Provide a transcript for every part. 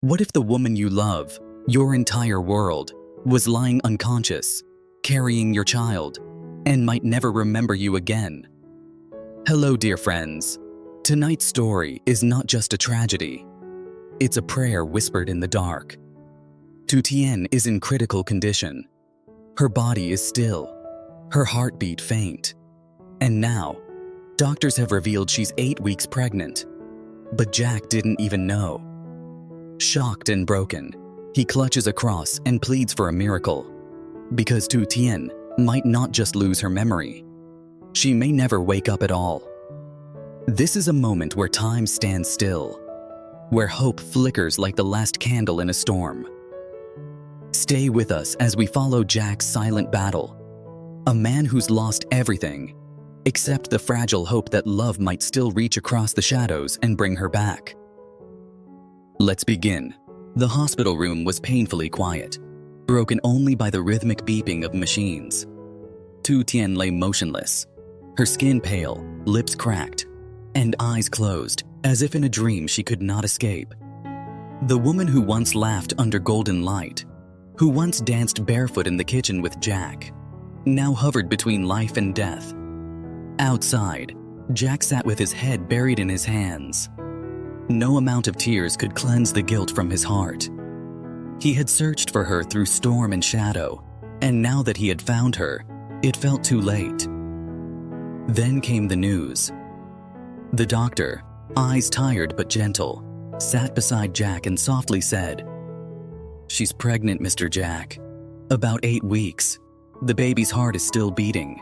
What if the woman you love, your entire world, was lying unconscious, carrying your child, and might never remember you again? Hello, dear friends. Tonight's story is not just a tragedy. It's a prayer whispered in the dark. Tien is in critical condition. Her body is still, her heartbeat faint. And now, doctors have revealed she's 8 weeks pregnant. But Jack didn't even know. Shocked and broken, he clutches a cross and pleads for a miracle. Because Tien might not just lose her memory. She may never wake up at all. This is a moment where time stands still, where hope flickers like the last candle in a storm. Stay with us as we follow Jack's silent battle, a man who's lost everything, except the fragile hope that love might still reach across the shadows and bring her back. Let's begin. The hospital room was painfully quiet, broken only by the rhythmic beeping of machines. Tien lay motionless, her skin pale, lips cracked, and eyes closed, as if in a dream she could not escape. The woman who once laughed under golden light, who once danced barefoot in the kitchen with Jack, now hovered between life and death. Outside, Jack sat with his head buried in his hands. No amount of tears could cleanse the guilt from his heart. He had searched for her through storm and shadow, and now that he had found her, it felt too late. Then came the news. The doctor, eyes tired but gentle, sat beside Jack and softly said, "She's pregnant, Mr. Jack. About 8 weeks. The baby's heart is still beating,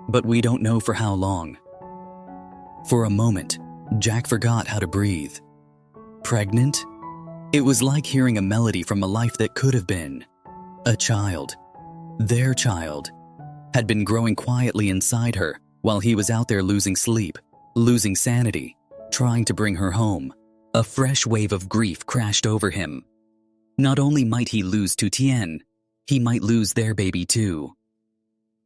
but we don't know for how long." For a moment, Jack forgot how to breathe. Pregnant? It was like hearing a melody from a life that could have been. A child, their child, had been growing quietly inside her while he was out there losing sleep, losing sanity, trying to bring her home. A fresh wave of grief crashed over him. Not only might he lose Tien, he might lose their baby too.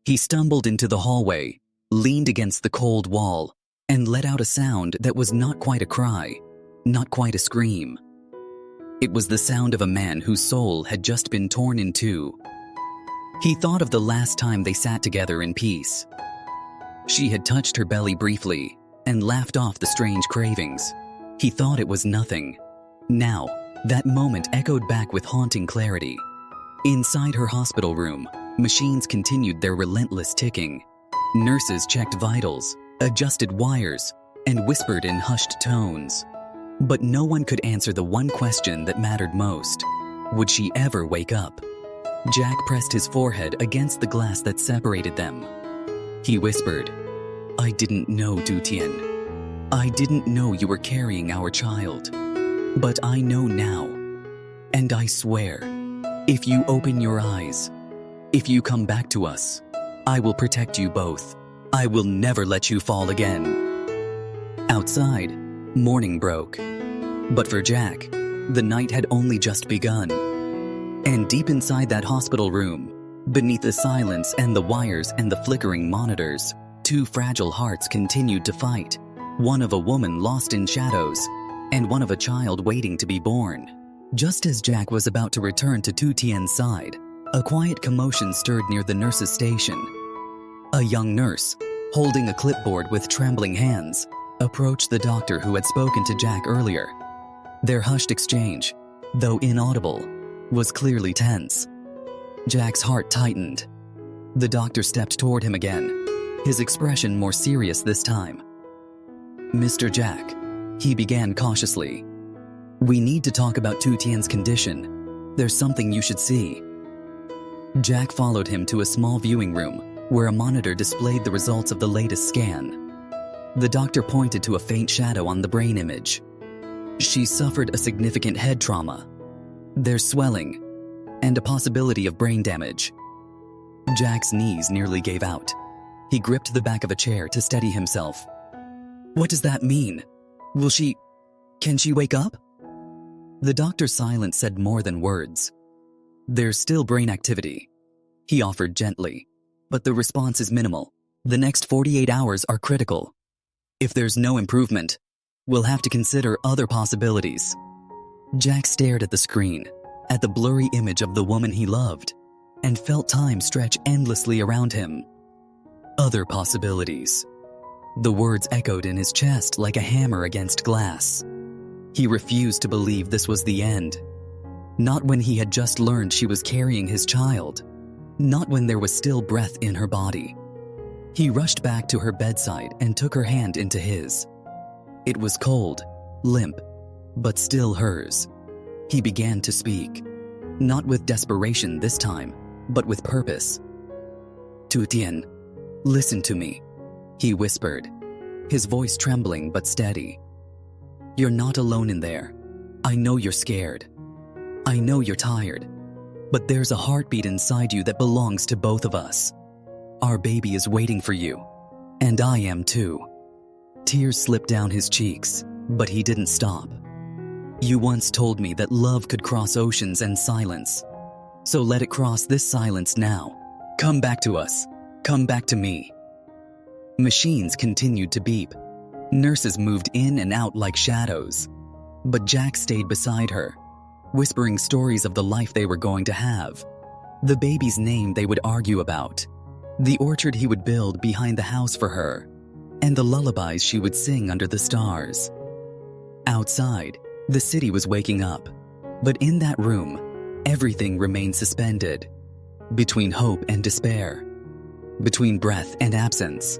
He stumbled into the hallway, leaned against the cold wall, and let out a sound that was not quite a cry, not quite a scream. It was the sound of a man whose soul had just been torn in two. He thought of the last time they sat together in peace. She had touched her belly briefly and laughed off the strange cravings. He thought it was nothing. Now, that moment echoed back with haunting clarity. Inside her hospital room, machines continued their relentless ticking. Nurses checked vitals, adjusted wires, and whispered in hushed tones. But no one could answer the one question that mattered most. Would she ever wake up? Jack pressed his forehead against the glass that separated them. He whispered, "I didn't know, Tien. I didn't know you were carrying our child. But I know now. And I swear, if you open your eyes, if you come back to us, I will protect you both. I will never let you fall again." Outside, morning broke. But for Jack, the night had only just begun. And deep inside that hospital room, beneath the silence and the wires and the flickering monitors, 2 fragile hearts continued to fight. One of a woman lost in shadows, and one of a child waiting to be born. Just as Jack was about to return to Tien's side, a quiet commotion stirred near the nurse's station. A young nurse, holding a clipboard with trembling hands, approached the doctor who had spoken to Jack earlier. Their hushed exchange, though inaudible, was clearly tense. Jack's heart tightened. The doctor stepped toward him again, his expression more serious this time. "Mr. Jack," he began cautiously, "we need to talk about Tien's condition. There's something you should see." Jack followed him to a small viewing room where a monitor displayed the results of the latest scan. The doctor pointed to a faint shadow on the brain image. "She suffered a significant head trauma. There's swelling and a possibility of brain damage." Jack's knees nearly gave out. He gripped the back of a chair to steady himself. "What does that mean? Can she wake up?" The doctor's silence said more than words. "There's still brain activity," he offered gently, "but the response is minimal. The next 48 hours are critical. If there's no improvement, we'll have to consider other possibilities." Jack stared at the screen, at the blurry image of the woman he loved, and felt time stretch endlessly around him. Other possibilities. The words echoed in his chest like a hammer against glass. He refused to believe this was the end. Not when he had just learned she was carrying his child. Not when there was still breath in her body. He rushed back to her bedside and took her hand into his. It was cold, limp, but still hers. He began to speak, not with desperation this time, but with purpose. "Tien, listen to me," he whispered, his voice trembling but steady. "You're not alone in there. I know you're scared. I know you're tired. But there's a heartbeat inside you that belongs to both of us. Our baby is waiting for you, and I am too." Tears slipped down his cheeks, but he didn't stop. "You once told me that love could cross oceans and silence. So let it cross this silence now. Come back to us. Come back to me." Machines continued to beep. Nurses moved in and out like shadows. But Jack stayed beside her, whispering stories of the life they were going to have, the baby's name they would argue about, the orchard he would build behind the house for her, and the lullabies she would sing under the stars. Outside, the city was waking up, but in that room, everything remained suspended, between hope and despair, between breath and absence.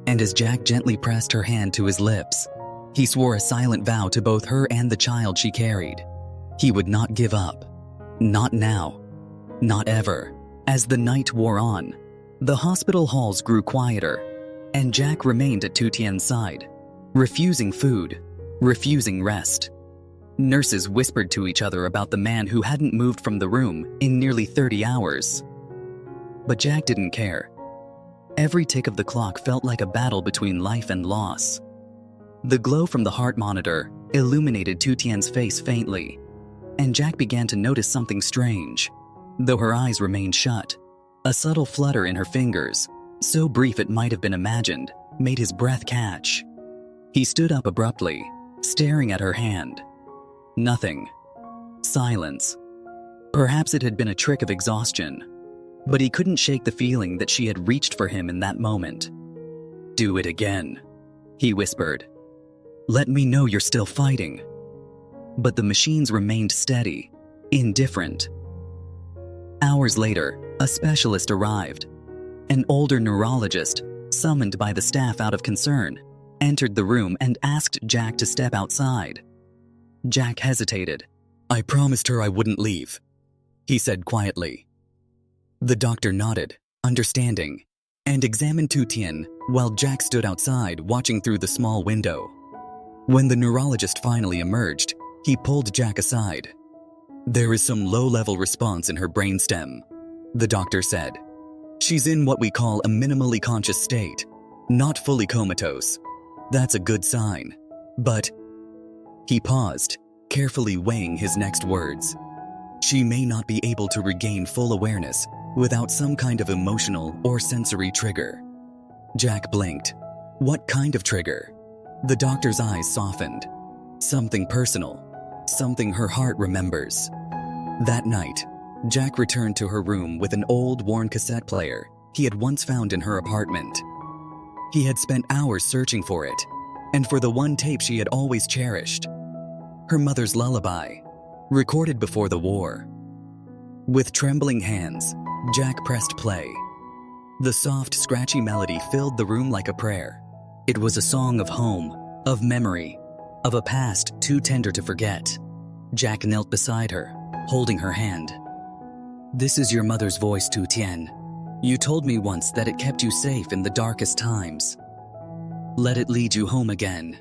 And as Jack gently pressed her hand to his lips, he swore a silent vow to both her and the child she carried. He would not give up. Not now. Not ever. As the night wore on, the hospital halls grew quieter, and Jack remained at Tien's side, refusing food, refusing rest. Nurses whispered to each other about the man who hadn't moved from the room in nearly 30 hours. But Jack didn't care. Every tick of the clock felt like a battle between life and loss. The glow from the heart monitor illuminated Tien's face faintly, and Jack began to notice something strange. Though her eyes remained shut, a subtle flutter in her fingers, so brief it might have been imagined, made his breath catch. He stood up abruptly, staring at her hand. Nothing. Silence. Perhaps it had been a trick of exhaustion, but he couldn't shake the feeling that she had reached for him in that moment. "Do it again," he whispered. "Let me know you're still fighting." But the machines remained steady, indifferent. Hours later, a specialist arrived. An older neurologist, summoned by the staff out of concern, entered the room and asked Jack to step outside. Jack hesitated. "I promised her I wouldn't leave," he said quietly. The doctor nodded, understanding, and examined Tien while Jack stood outside watching through the small window. When the neurologist finally emerged, he pulled Jack aside. "There is some low-level response in her brainstem," the doctor said. "She's in what we call a minimally conscious state, not fully comatose. That's a good sign. But..." He paused, carefully weighing his next words. "She may not be able to regain full awareness without some kind of emotional or sensory trigger." Jack blinked. What kind of trigger? The doctor's eyes softened. Something personal. Something her heart remembers. That night, Jack returned to her room with an old, worn cassette player he had once found in her apartment. He had spent hours searching for it, and for the one tape she had always cherished. Her mother's lullaby, recorded before the war. With trembling hands, Jack pressed play. The soft, scratchy melody filled the room like a prayer. It was a song of home, of memory, of a past too tender to forget. Jack knelt beside her, holding her hand. "This is your mother's voice, Tien. You told me once that it kept you safe in the darkest times. Let it lead you home again.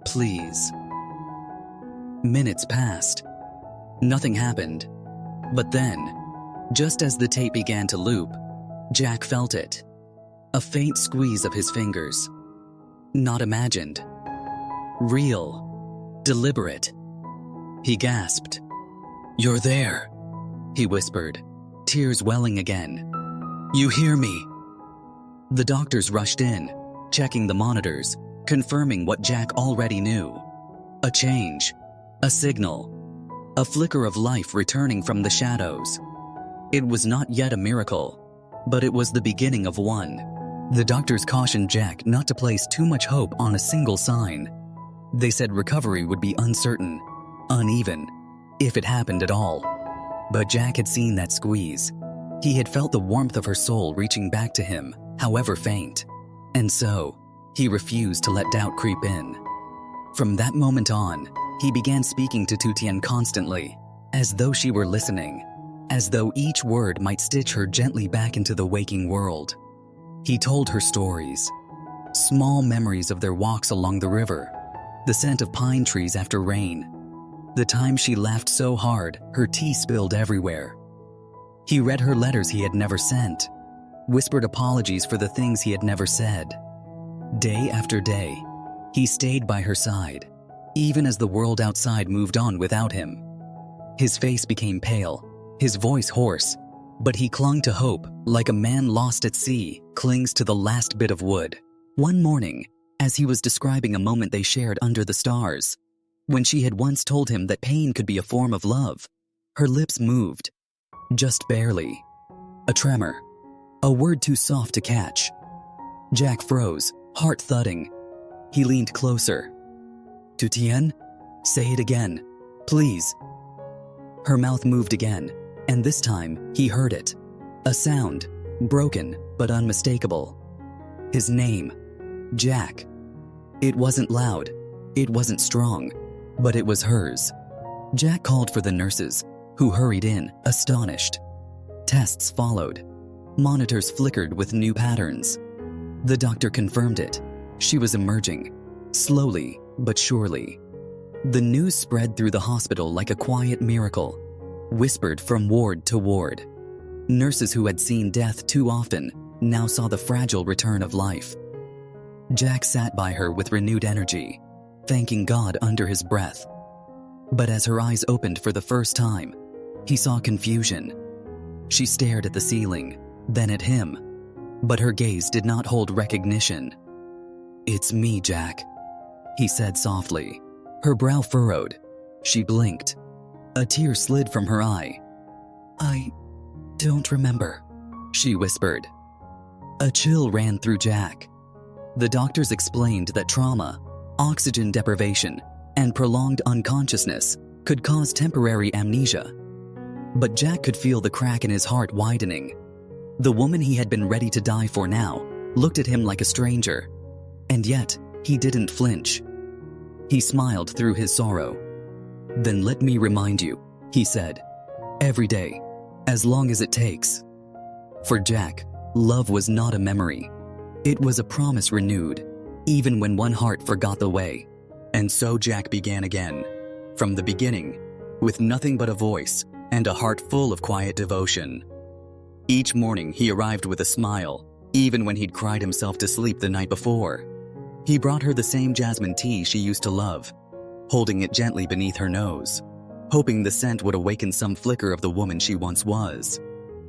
Please." Minutes passed. Nothing happened. But then, just as the tape began to loop, Jack felt it. A faint squeeze of his fingers. Not imagined. Real. Deliberate. He gasped. "You're there," he whispered, tears welling again. "You hear me?" The doctors rushed in, checking the monitors, confirming what Jack already knew. A change. A signal. a flicker of life returning from the shadows. It was not yet a miracle, but it was the beginning of one. The doctors cautioned Jack not to place too much hope on a single sign. They said recovery would be uncertain, uneven, if it happened at all. But Jack had seen that squeeze. He had felt the warmth of her soul reaching back to him, however faint. And so, he refused to let doubt creep in. From that moment on, he began speaking to Tien constantly, as though she were listening, as though each word might stitch her gently back into the waking world. He told her stories, small memories of their walks along the river, the scent of pine trees after rain, the time she laughed so hard her tea spilled everywhere. He read her letters he had never sent, whispered apologies for the things he had never said. Day after day, he stayed by her side, even as the world outside moved on without him. His face became pale, his voice hoarse, but he clung to hope like a man lost at sea clings to the last bit of wood. One morning, as he was describing a moment they shared under the stars, when she had once told him that pain could be a form of love, her lips moved, just barely. A tremor, a word too soft to catch. Jack froze, heart thudding. He leaned closer. "Tien? Say it again, please." Her mouth moved again, and this time he heard it. A sound, broken but unmistakable. His name, Jack. It wasn't loud, it wasn't strong, but it was hers. Jack called for the nurses, who hurried in, astonished. Tests followed. Monitors flickered with new patterns. The doctor confirmed it. She was emerging, slowly but surely. The news spread through the hospital like a quiet miracle, whispered from ward to ward. Nurses who had seen death too often now saw the fragile return of life. Jack sat by her with renewed energy, thanking God under his breath. But as her eyes opened for the first time, he saw confusion. She stared at the ceiling, then at him, but her gaze did not hold recognition. "It's me, Jack," he said softly. Her brow furrowed. She blinked. A tear slid from her eye. "I don't remember," she whispered. A chill ran through Jack. The doctors explained that trauma, oxygen deprivation, and prolonged unconsciousness could cause temporary amnesia. But Jack could feel the crack in his heart widening. The woman he had been ready to die for now looked at him like a stranger, and yet he didn't flinch. He smiled through his sorrow. "Then let me remind you," he said, "every day, as long as it takes." For Jack, love was not a memory. It was a promise renewed, even when one heart forgot the way. And so Jack began again, from the beginning, with nothing but a voice and a heart full of quiet devotion. Each morning he arrived with a smile, even when he'd cried himself to sleep the night before. He brought her the same jasmine tea she used to love, holding it gently beneath her nose, hoping the scent would awaken some flicker of the woman she once was.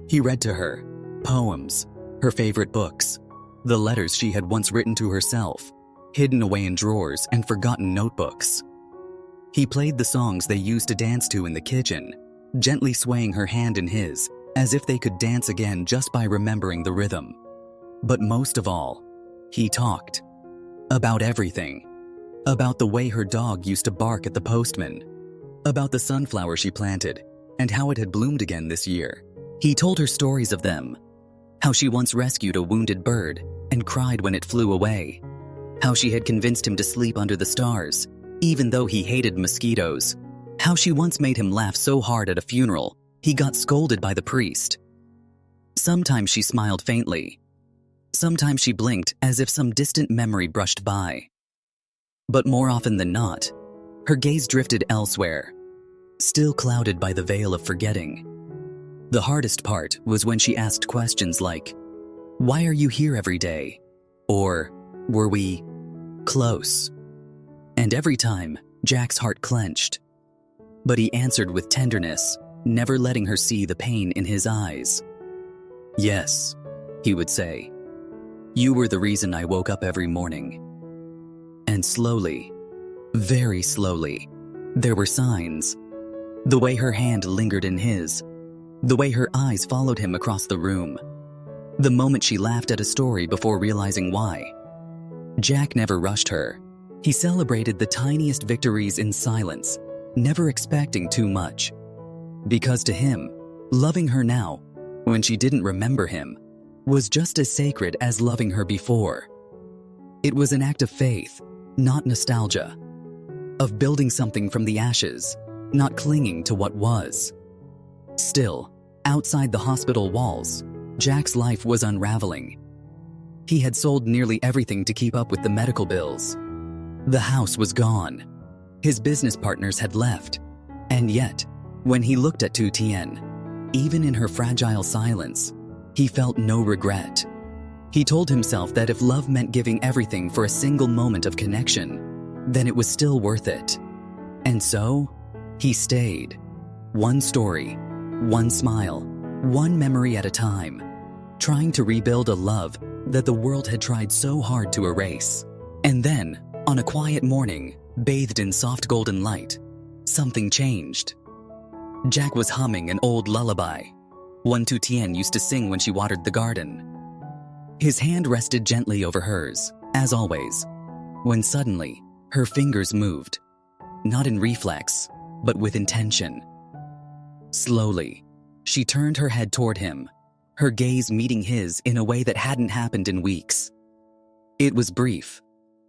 He read to her poems, her favorite books, the letters she had once written to herself, hidden away in drawers and forgotten notebooks. He played the songs they used to dance to in the kitchen, gently swaying her hand in his, as if they could dance again just by remembering the rhythm. But most of all, he talked. About everything. About the way her dog used to bark at the postman. About the sunflower she planted, and how it had bloomed again this year. He told her stories of them. How she once rescued a wounded bird and cried when it flew away. How she had convinced him to sleep under the stars, even though he hated mosquitoes. How she once made him laugh so hard at a funeral, he got scolded by the priest. Sometimes she smiled faintly. Sometimes she blinked as if some distant memory brushed by. But more often than not, her gaze drifted elsewhere, still clouded by the veil of forgetting. The hardest part was when she asked questions like, "Why are you here every day?" Or, "Were we close?" And every time, Jack's heart clenched. But he answered with tenderness, never letting her see the pain in his eyes. "Yes," he would say. "You were the reason I woke up every morning." And slowly, very slowly, there were signs. The way her hand lingered in his. The way her eyes followed him across the room. The moment she laughed at a story before realizing why. Jack never rushed her. He celebrated the tiniest victories in silence, never expecting too much. Because to him, loving her now, when she didn't remember him, was just as sacred as loving her before. It was an act of faith, not nostalgia. Of building something from the ashes, not clinging to what was. Still, outside the hospital walls, Jack's life was unraveling. He had sold nearly everything to keep up with the medical bills. The house was gone. His business partners had left. And yet, when he looked at Tien, even in her fragile silence, he felt no regret. He told himself that if love meant giving everything for a single moment of connection, then it was still worth it. And so, he stayed. One story, one smile, one memory at a time, trying to rebuild a love that the world had tried so hard to erase. And then, on a quiet morning, bathed in soft golden light, something changed. Jack was humming an old lullaby, one Tien used to sing when she watered the garden. His hand rested gently over hers, as always, when suddenly, her fingers moved, not in reflex, but with intention. Slowly, she turned her head toward him, her gaze meeting his in a way that hadn't happened in weeks. It was brief,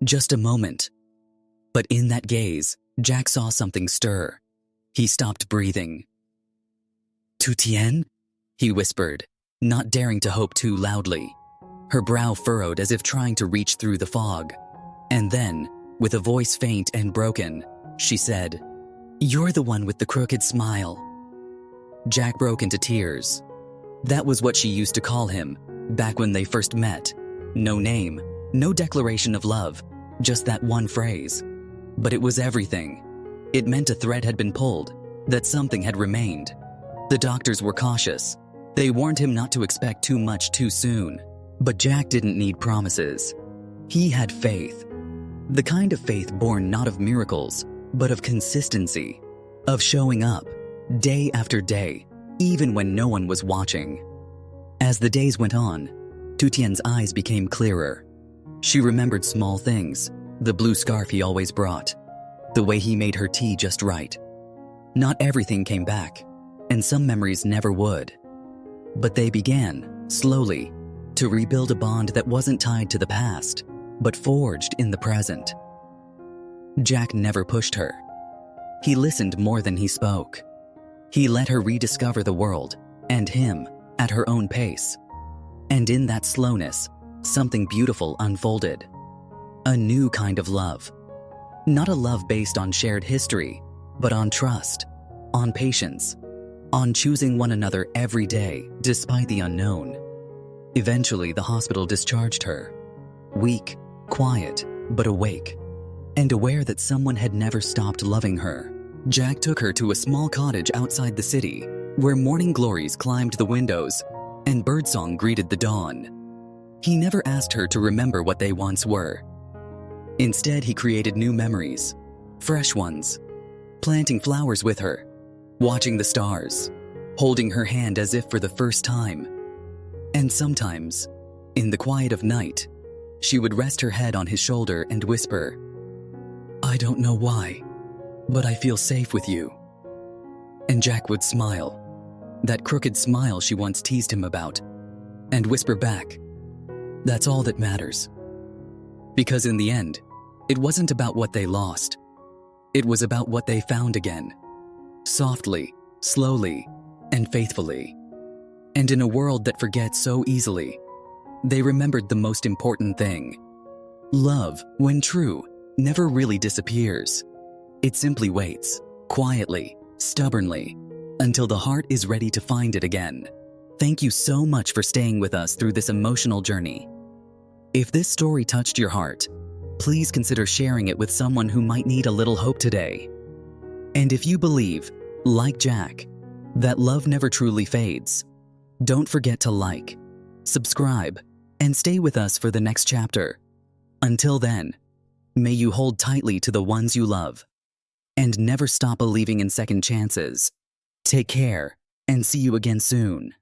just a moment. But in that gaze, Jack saw something stir. He stopped breathing. "Tien?" he whispered, not daring to hope too loudly. Her brow furrowed as if trying to reach through the fog. And then, with a voice faint and broken, she said, "You're the one with the crooked smile." Jack broke into tears. That was what she used to call him, back when they first met. No name, no declaration of love, just that one phrase. But it was everything. It meant a thread had been pulled, that something had remained. The doctors were cautious. They warned him not to expect too much too soon. But Jack didn't need promises. He had faith. The kind of faith born not of miracles, but of consistency. Of showing up, day after day, even when no one was watching. As the days went on, Tien's eyes became clearer. She remembered small things, the blue scarf he always brought, the way he made her tea just right. Not everything came back, and some memories never would. But they began, slowly, to rebuild a bond that wasn't tied to the past, but forged in the present. Jack never pushed her. He listened more than he spoke. He let her rediscover the world, and him, at her own pace. And in that slowness, something beautiful unfolded. A new kind of love. Not a love based on shared history, but on trust, on patience, on choosing one another every day despite the unknown. Eventually, the hospital discharged her. Weak, quiet, but awake, and aware that someone had never stopped loving her. Jack took her to a small cottage outside the city, where morning glories climbed the windows and birdsong greeted the dawn. He never asked her to remember what they once were. Instead, he created new memories, fresh ones, planting flowers with her, watching the stars, holding her hand as if for the first time. And sometimes, in the quiet of night, she would rest her head on his shoulder and whisper, "I don't know why, but I feel safe with you." And Jack would smile, that crooked smile she once teased him about, and whisper back, "That's all that matters." Because in the end, it wasn't about what they lost. It was about what they found again, softly, slowly, and faithfully. And in a world that forgets so easily, they remembered the most important thing. Love, when true, never really disappears. It simply waits, quietly, stubbornly, until the heart is ready to find it again. Thank you so much for staying with us through this emotional journey. If this story touched your heart, please consider sharing it with someone who might need a little hope today. And if you believe, like Jack, that love never truly fades, don't forget to like, subscribe, and stay with us for the next chapter. Until then, may you hold tightly to the ones you love. and never stop believing in second chances. Take care, and see you again soon.